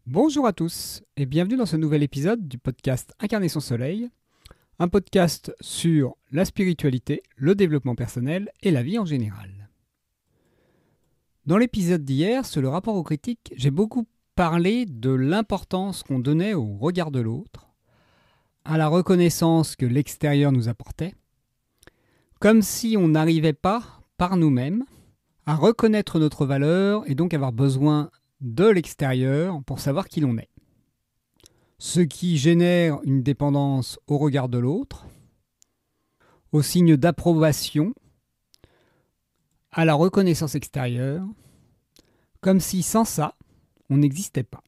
Bonjour à tous et bienvenue dans ce nouvel épisode du podcast Incarner son soleil, un podcast sur la spiritualité, le développement personnel et la vie en général. Dans l'épisode d'hier sur le rapport aux critiques, j'ai beaucoup parlé de l'importance qu'on donnait au regard de l'autre, à la reconnaissance que l'extérieur nous apportait, comme si on n'arrivait pas, par nous-mêmes, à reconnaître notre valeur et donc avoir besoin de l'extérieur pour savoir qui l'on est. Ce qui génère une dépendance au regard de l'autre, au signe d'approbation, à la reconnaissance extérieure, comme si sans ça, on n'existait pas.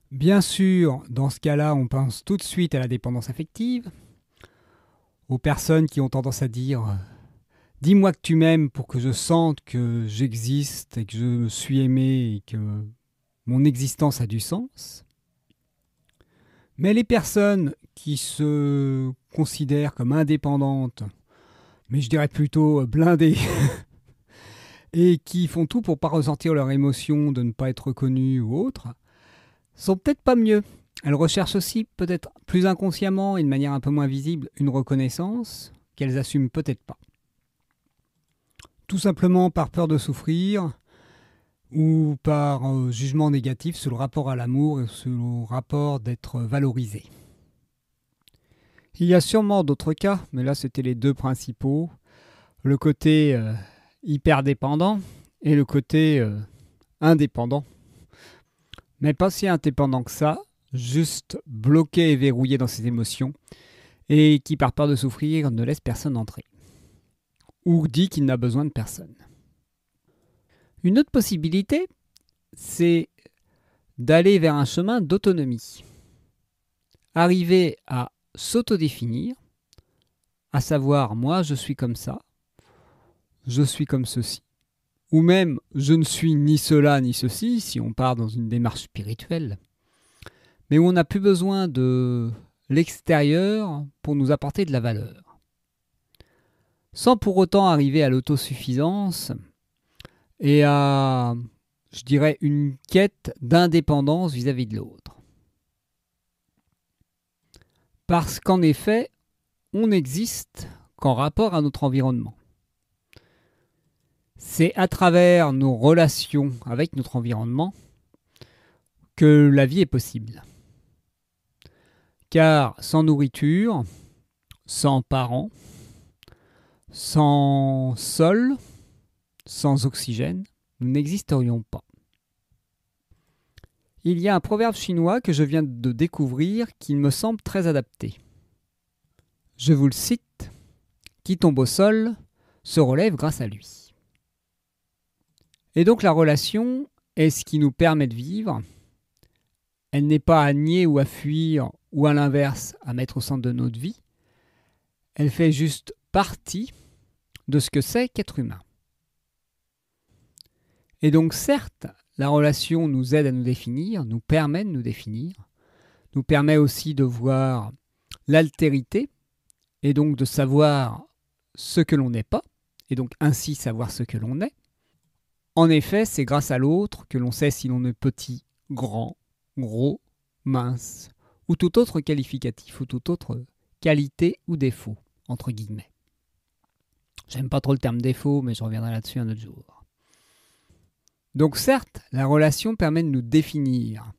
Bien sûr, dans ce cas-là, on pense tout de suite à la dépendance affective, aux personnes qui ont tendance à dire « dis-moi que tu m'aimes pour que je sente que j'existe et que je suis aimé et que mon existence a du sens ». Mais les personnes qui se considèrent comme indépendantes, mais je dirais plutôt blindées, et qui font tout pour ne pas ressentir leur émotion de ne pas être reconnues ou autre, sont peut-être pas mieux. Elles recherchent aussi, peut-être plus inconsciemment et de manière un peu moins visible, une reconnaissance qu'elles assument peut-être pas. Tout simplement par peur de souffrir ou par jugement négatif sur le rapport à l'amour et sur le rapport d'être valorisé. Il y a sûrement d'autres cas, mais là c'était les deux principaux. Le côté hyper dépendant et le côté indépendant. Mais pas si indépendant que ça, juste bloqué et verrouillé dans ses émotions et qui par peur de souffrir ne laisse personne entrer. Ou dit qu'il n'a besoin de personne. Une autre possibilité, c'est d'aller vers un chemin d'autonomie. Arriver à s'autodéfinir, à savoir moi je suis comme ça, je suis comme ceci, ou même je ne suis ni cela ni ceci si on part dans une démarche spirituelle, mais où on n'a plus besoin de l'extérieur pour nous apporter de la valeur. Sans pour autant arriver à l'autosuffisance et à, je dirais, une quête d'indépendance vis-à-vis de l'autre. Parce qu'en effet, on n'existe qu'en rapport à notre environnement. C'est à travers nos relations avec notre environnement que la vie est possible. Car sans nourriture, sans parents, sans sol, sans oxygène, nous n'existerions pas. Il y a un proverbe chinois que je viens de découvrir qui me semble très adapté. Je vous le cite, « Qui tombe au sol se relève grâce à lui ». Et donc la relation est ce qui nous permet de vivre. Elle n'est pas à nier ou à fuir ou à l'inverse à mettre au centre de notre vie. Elle fait juste partie de ce que c'est qu'être humain. Et donc certes, la relation nous aide à nous définir, nous permet de nous définir, nous permet aussi de voir l'altérité et donc de savoir ce que l'on n'est pas et donc ainsi savoir ce que l'on est. En effet, c'est grâce à l'autre que l'on sait si l'on est petit, grand, gros, mince ou tout autre qualificatif ou toute autre qualité ou défaut, entre guillemets. J'aime pas trop le terme défaut, mais je reviendrai là-dessus un autre jour. Donc certes, la relation permet de nous définir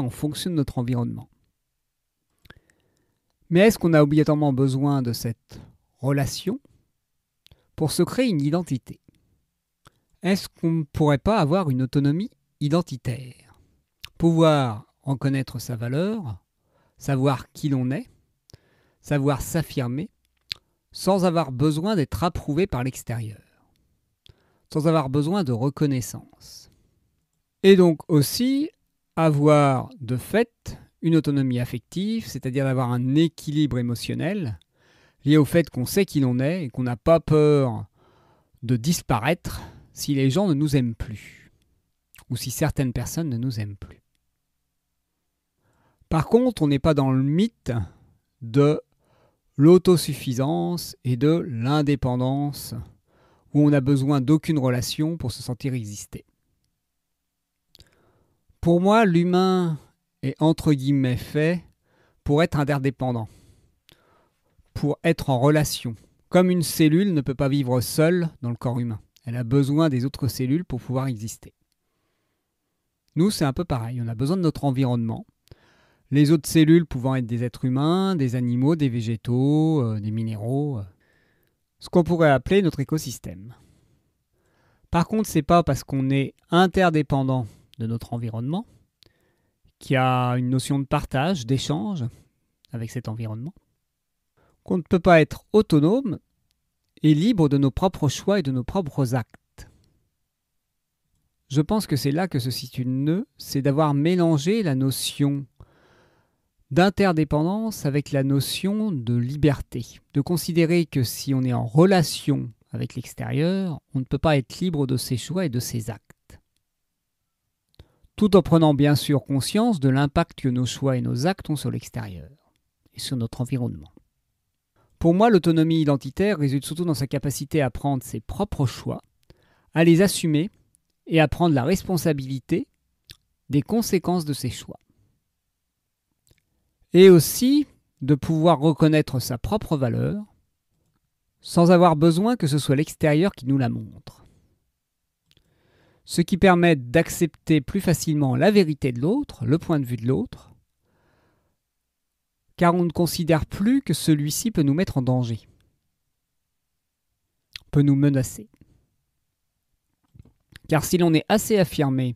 en fonction de notre environnement. Mais est-ce qu'on a obligatoirement besoin de cette relation pour se créer une identité ? Est-ce qu'on ne pourrait pas avoir une autonomie identitaire ? Pouvoir reconnaître sa valeur, savoir qui l'on est, savoir s'affirmer, sans avoir besoin d'être approuvé par l'extérieur, sans avoir besoin de reconnaissance. Et donc aussi avoir de fait une autonomie affective, c'est-à-dire d'avoir un équilibre émotionnel lié au fait qu'on sait qui l'on est et qu'on n'a pas peur de disparaître si les gens ne nous aiment plus ou si certaines personnes ne nous aiment plus. Par contre, on n'est pas dans le mythe de l'autosuffisance et de l'indépendance où on n'a besoin d'aucune relation pour se sentir exister. Pour moi, l'humain est entre guillemets fait pour être interdépendant, pour être en relation. Comme une cellule ne peut pas vivre seule dans le corps humain. Elle a besoin des autres cellules pour pouvoir exister. Nous, c'est un peu pareil. On a besoin de notre environnement. Les autres cellules pouvant être des êtres humains, des animaux, des végétaux, des minéraux. Ce qu'on pourrait appeler notre écosystème. Par contre, c'est pas parce qu'on est interdépendant de notre environnement qu'il y a une notion de partage, d'échange avec cet environnement, qu'on ne peut pas être autonome et libre de nos propres choix et de nos propres actes. Je pense que c'est là que se situe le nœud, c'est d'avoir mélangé la notion d'interdépendance avec la notion de liberté, de considérer que si on est en relation avec l'extérieur, on ne peut pas être libre de ses choix et de ses actes. Tout en prenant bien sûr conscience de l'impact que nos choix et nos actes ont sur l'extérieur et sur notre environnement. Pour moi, l'autonomie identitaire résulte surtout dans sa capacité à prendre ses propres choix, à les assumer et à prendre la responsabilité des conséquences de ses choix. Et aussi de pouvoir reconnaître sa propre valeur sans avoir besoin que ce soit l'extérieur qui nous la montre. Ce qui permet d'accepter plus facilement la vérité de l'autre, le point de vue de l'autre, car on ne considère plus que celui-ci peut nous mettre en danger, peut nous menacer. Car si l'on est assez affirmé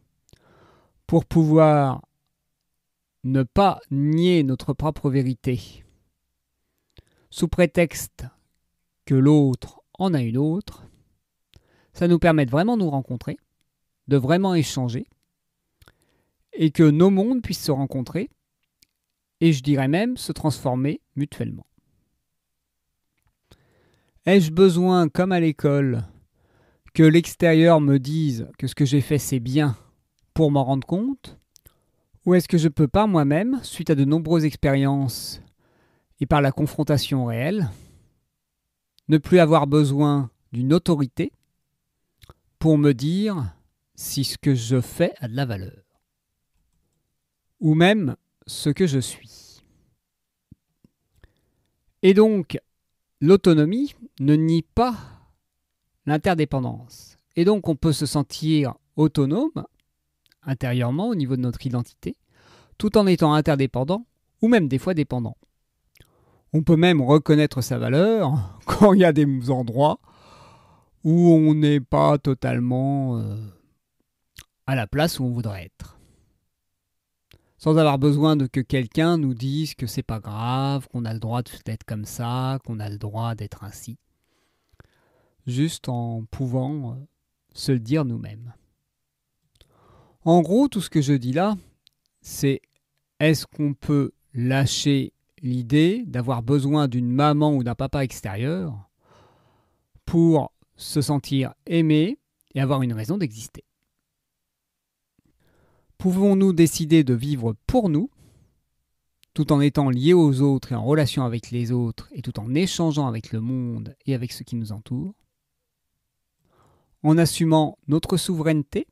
pour pouvoir ne pas nier notre propre vérité, sous prétexte que l'autre en a une autre, ça nous permet de vraiment nous rencontrer, de vraiment échanger, et que nos mondes puissent se rencontrer, et je dirais même se transformer mutuellement. Ai-je besoin, comme à l'école, que l'extérieur me dise que ce que j'ai fait c'est bien pour m'en rendre compte? Ou est-ce que je peux par moi-même, suite à de nombreuses expériences et par la confrontation réelle, ne plus avoir besoin d'une autorité pour me dire si ce que je fais a de la valeur? Ou même ce que je suis. Et donc, l'autonomie ne nie pas l'interdépendance. Et donc, on peut se sentir autonome intérieurement au niveau de notre identité, tout en étant interdépendant ou même des fois dépendant. On peut même reconnaître sa valeur quand il y a des endroits où on n'est pas totalement à la place où on voudrait être. Sans avoir besoin de que quelqu'un nous dise que c'est pas grave, qu'on a le droit d'être comme ça, qu'on a le droit d'être ainsi. Juste en pouvant se le dire nous-mêmes. En gros, tout ce que je dis là, c'est est-ce qu'on peut lâcher l'idée d'avoir besoin d'une maman ou d'un papa extérieur pour se sentir aimé et avoir une raison d'exister? Pouvons-nous décider de vivre pour nous, tout en étant liés aux autres et en relation avec les autres, et tout en échangeant avec le monde et avec ceux qui nous entourent, en assumant notre souveraineté,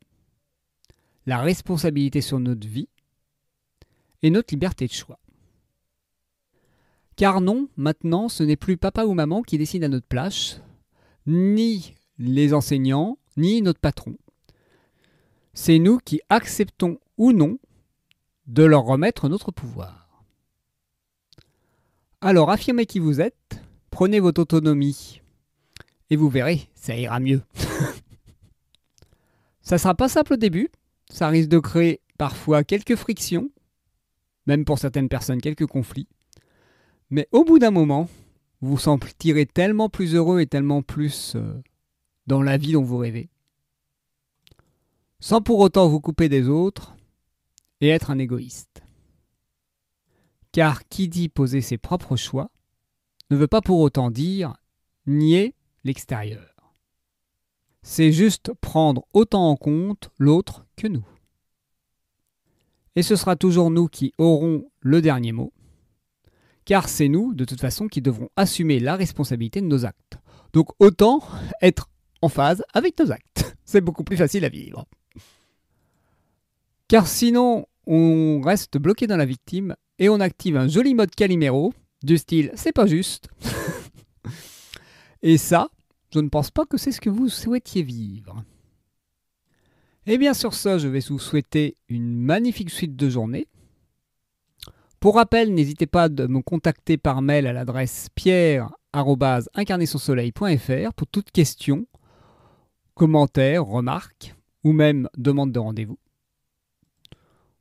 la responsabilité sur notre vie et notre liberté de choix? Car non, maintenant, ce n'est plus papa ou maman qui décide à notre place, ni les enseignants, ni notre patron. C'est nous qui acceptons ou non de leur remettre notre pouvoir. Alors affirmez qui vous êtes, prenez votre autonomie et vous verrez, ça ira mieux. Ça sera pas simple au début, ça risque de créer parfois quelques frictions, même pour certaines personnes quelques conflits, mais au bout d'un moment, vous vous sentirez tellement plus heureux et tellement plus dans la vie dont vous rêvez, sans pour autant vous couper des autres et être un égoïste. Car qui dit poser ses propres choix ne veut pas pour autant dire nier l'extérieur. C'est juste prendre autant en compte l'autre que nous. Et ce sera toujours nous qui aurons le dernier mot, car c'est nous, de toute façon, qui devrons assumer la responsabilité de nos actes. Donc autant être en phase avec nos actes. C'est beaucoup plus facile à vivre. Car sinon, on reste bloqué dans la victime et on active un joli mode Calimero du style c'est pas juste. Et ça, je ne pense pas que c'est ce que vous souhaitiez vivre. Et bien sur ça, je vais vous souhaiter une magnifique suite de journée. Pour rappel, n'hésitez pas à me contacter par mail à l'adresse pierre@incarnersonsoleil.fr pour toute question, commentaire, remarque ou même demande de rendez-vous.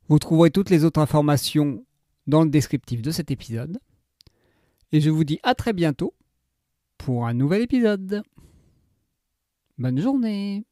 Vous trouverez toutes les autres informations dans le descriptif de cet épisode. Et je vous dis à très bientôt pour un nouvel épisode. Bonne journée!